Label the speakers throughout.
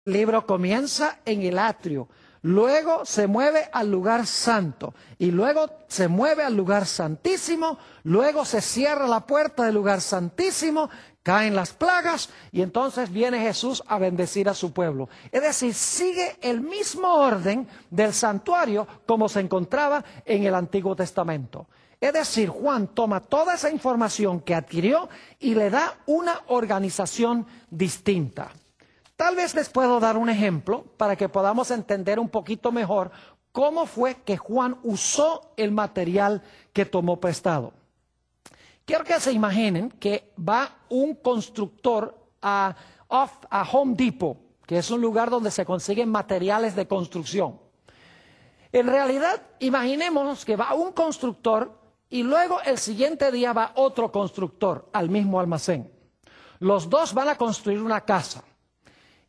Speaker 1: El libro comienza en el atrio, luego se mueve al lugar santo y luego se mueve al lugar santísimo, luego se cierra la puerta del lugar santísimo, caen las plagas y entonces viene Jesús a bendecir a su pueblo. Es decir, sigue el mismo orden del santuario como se encontraba en el Antiguo Testamento. Es decir, Juan toma toda esa información que adquirió y le da una organización distinta. Tal vez les puedo dar un ejemplo para que podamos entender un poquito mejor cómo fue que Juan usó el material que tomó prestado. Quiero que se imaginen que va un constructor a Home Depot, que es un lugar donde se consiguen materiales de construcción. En realidad, imaginémonos que va un constructor y luego el siguiente día va otro constructor al mismo almacén. Los dos van a construir una casa.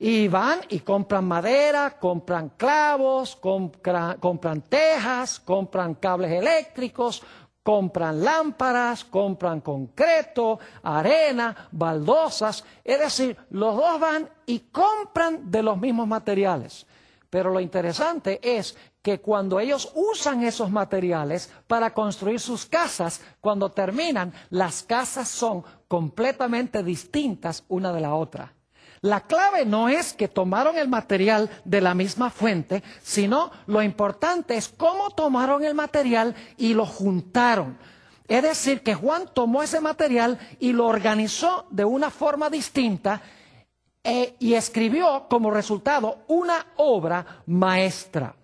Speaker 1: Y van y compran madera, compran clavos, compran tejas, compran cables eléctricos, compran lámparas, compran concreto, arena, baldosas. Es decir, los dos van y compran de los mismos materiales. Pero lo interesante es que cuando ellos usan esos materiales para construir sus casas, cuando terminan, las casas son completamente distintas una de la otra. La clave no es que tomaron el material de la misma fuente, sino lo importante es cómo tomaron el material y lo juntaron. Es decir, que Juan tomó ese material y lo organizó de una forma distinta y escribió como resultado una obra maestra.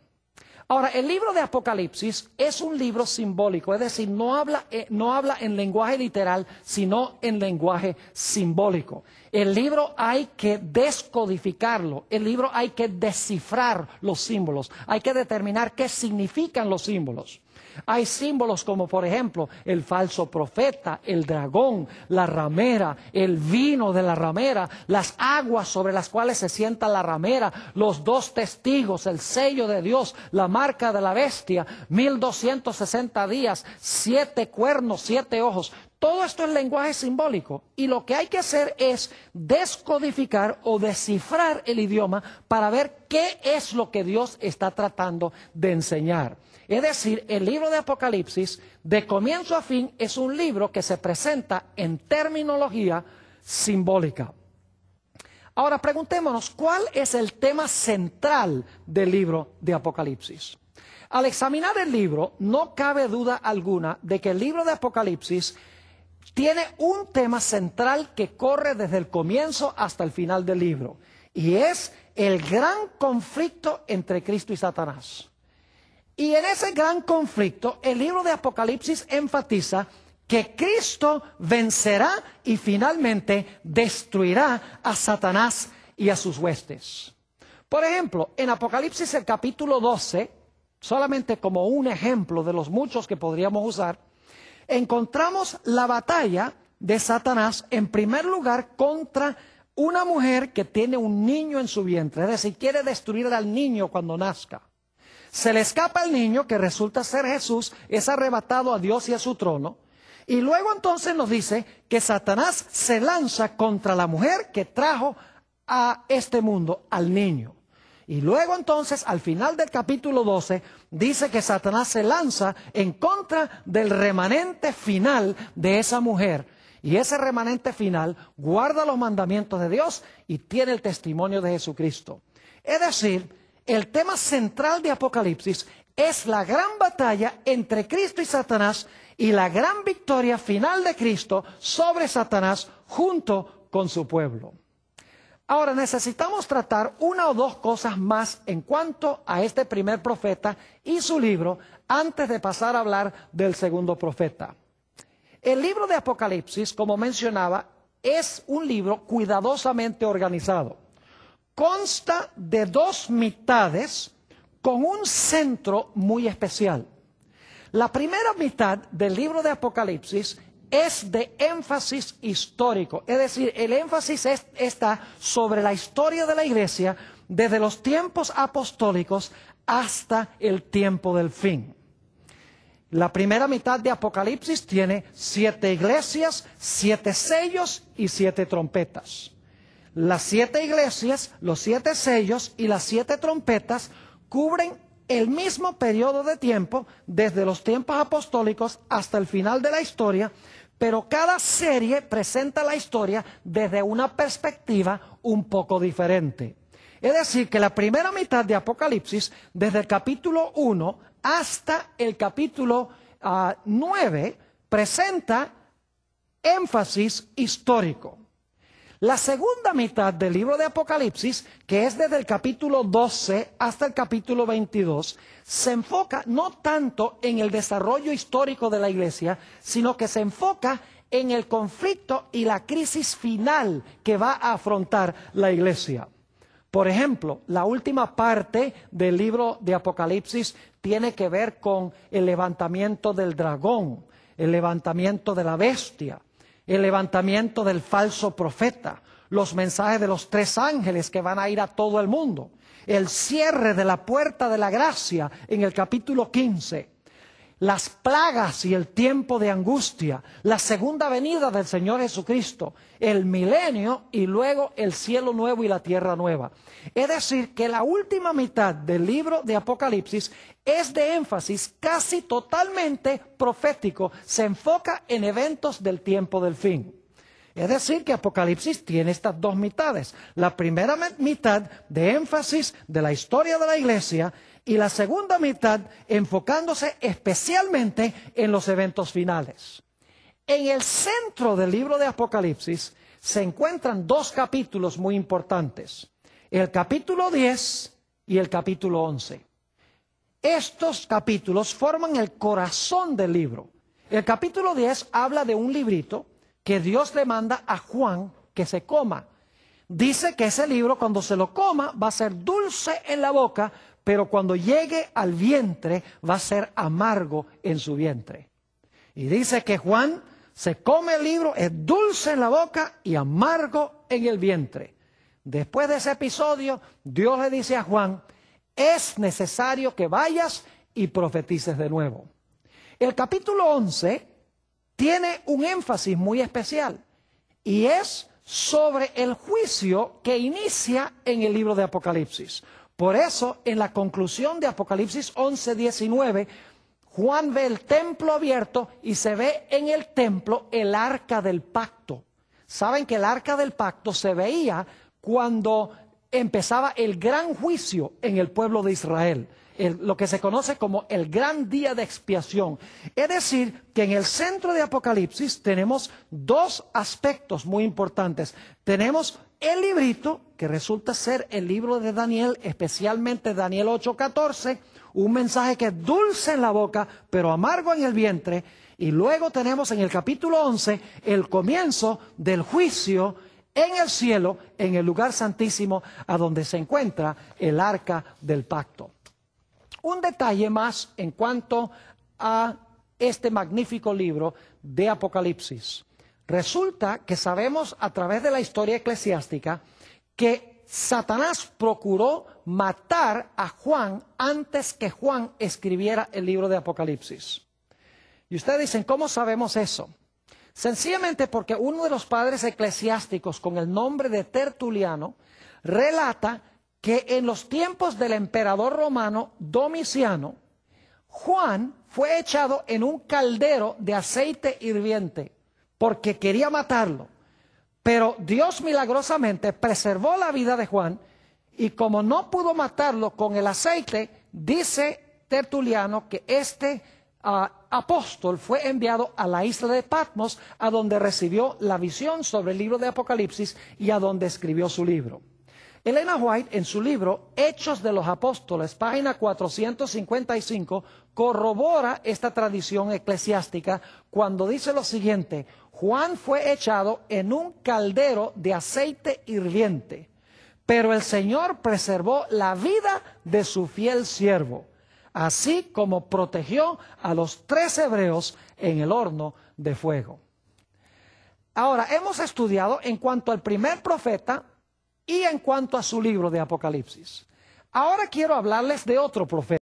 Speaker 1: Ahora, el libro de Apocalipsis es un libro simbólico, es decir, no habla en lenguaje literal, sino en lenguaje simbólico. El libro hay que descodificarlo, el libro hay que descifrar los símbolos, hay que determinar qué significan los símbolos. Hay símbolos como, por ejemplo, el falso profeta, el dragón, la ramera, el vino de la ramera, las aguas sobre las cuales se sienta la ramera, los dos testigos, el sello de Dios, la marca de la bestia, 1260 días, 7 cuernos, 7 ojos. Todo esto es lenguaje simbólico y lo que hay que hacer es descodificar o descifrar el idioma para ver qué es lo que Dios está tratando de enseñar. Es decir, el libro de Apocalipsis, de comienzo a fin, es un libro que se presenta en terminología simbólica. Ahora preguntémonos, ¿cuál es el tema central del libro de Apocalipsis? Al examinar el libro, no cabe duda alguna de que el libro de Apocalipsis tiene un tema central que corre desde el comienzo hasta el final del libro, y es el gran conflicto entre Cristo y Satanás. Y en ese gran conflicto, el libro de Apocalipsis enfatiza que Cristo vencerá y finalmente destruirá a Satanás y a sus huestes. Por ejemplo, en Apocalipsis el capítulo 12, solamente como un ejemplo de los muchos que podríamos usar, encontramos la batalla de Satanás en primer lugar contra una mujer que tiene un niño en su vientre, es decir, quiere destruir al niño cuando nazca. Se le escapa el niño, que resulta ser Jesús, es arrebatado a Dios y a su trono. Y luego entonces nos dice que Satanás se lanza contra la mujer que trajo a este mundo, al niño. Y luego entonces, al final del capítulo 12, dice que Satanás se lanza en contra del remanente final de esa mujer. Y ese remanente final guarda los mandamientos de Dios y tiene el testimonio de Jesucristo. Es decir, el tema central de Apocalipsis es la gran batalla entre Cristo y Satanás y la gran victoria final de Cristo sobre Satanás junto con su pueblo. Ahora necesitamos tratar una o dos cosas más en cuanto a este primer profeta y su libro antes de pasar a hablar del segundo profeta. El libro de Apocalipsis, como mencionaba, es un libro cuidadosamente organizado. Consta de 2 mitades con un centro muy especial. La primera mitad del libro de Apocalipsis es de énfasis histórico, es decir, el énfasis está sobre la historia de la iglesia desde los tiempos apostólicos hasta el tiempo del fin. La primera mitad de Apocalipsis tiene 7 iglesias, 7 sellos y 7 trompetas. Las 7 iglesias, los 7 sellos y las 7 trompetas cubren el mismo periodo de tiempo, desde los tiempos apostólicos hasta el final de la historia, pero cada serie presenta la historia desde una perspectiva un poco diferente. Es decir, que la primera mitad de Apocalipsis, desde el capítulo 1 hasta el capítulo 9, presenta énfasis histórico. La segunda mitad del libro de Apocalipsis, que es desde el capítulo 12 hasta el capítulo 22, se enfoca no tanto en el desarrollo histórico de la iglesia, sino que se enfoca en el conflicto y la crisis final que va a afrontar la iglesia. Por ejemplo, la última parte del libro de Apocalipsis tiene que ver con el levantamiento del dragón, el levantamiento de la bestia, el levantamiento del falso profeta, los mensajes de los 3 ángeles que van a ir a todo el mundo, el cierre de la puerta de la gracia en el capítulo 15, las plagas y el tiempo de angustia, la segunda venida del Señor Jesucristo, el milenio y luego el cielo nuevo y la tierra nueva. Es decir, que la última mitad del libro de Apocalipsis es de énfasis casi totalmente profético, se enfoca en eventos del tiempo del fin. Es decir, que Apocalipsis tiene estas 2 mitades. La primera mitad de énfasis de la historia de la iglesia y la segunda mitad enfocándose especialmente en los eventos finales. En el centro del libro de Apocalipsis se encuentran 2 capítulos muy importantes: el capítulo 10 y el capítulo 11. Estos capítulos forman el corazón del libro. El capítulo 10 habla de un librito que Dios le manda a Juan que se coma. Dice que ese libro, cuando se lo coma, va a ser dulce en la boca, pero cuando llegue al vientre va a ser amargo en su vientre. Y dice que Juan se come el libro, es dulce en la boca y amargo en el vientre. Después de ese episodio, Dios le dice a Juan: es necesario que vayas y profetices de nuevo. El capítulo 11 tiene un énfasis muy especial y es sobre el juicio que inicia en el libro de Apocalipsis. Por eso, en la conclusión de Apocalipsis 11:19, Juan ve el templo abierto y se ve en el templo el arca del pacto. Saben que el arca del pacto se veía cuando empezaba el gran juicio en el pueblo de Israel, lo que se conoce como el gran día de expiación. Es decir, que en el centro de Apocalipsis tenemos 2 aspectos muy importantes. Tenemos el librito, que resulta ser el libro de Daniel, especialmente Daniel 8:14, un mensaje que es dulce en la boca, pero amargo en el vientre. Y luego tenemos en el capítulo 11 el comienzo del juicio en el cielo, en el lugar santísimo, a donde se encuentra el arca del pacto. Un detalle más en cuanto a este magnífico libro de Apocalipsis. Resulta que sabemos a través de la historia eclesiástica que Satanás procuró matar a Juan antes que Juan escribiera el libro de Apocalipsis. Y ustedes dicen, ¿cómo sabemos eso? Sencillamente porque uno de los padres eclesiásticos con el nombre de Tertuliano relata que en los tiempos del emperador romano Domiciano, Juan fue echado en un caldero de aceite hirviente porque quería matarlo. Pero Dios milagrosamente preservó la vida de Juan y como no pudo matarlo con el aceite, dice Tertuliano que este apóstol fue enviado a la isla de Patmos, a donde recibió la visión sobre el libro de Apocalipsis y a donde escribió su libro. Elena White, en su libro Hechos de los Apóstoles, página 455, corrobora esta tradición eclesiástica cuando dice lo siguiente: Juan fue echado en un caldero de aceite hirviente, pero el Señor preservó la vida de su fiel siervo, así como protegió a los 3 hebreos en el horno de fuego. Ahora, hemos estudiado en cuanto al primer profeta y en cuanto a su libro de Apocalipsis. Ahora quiero hablarles de otro profeta.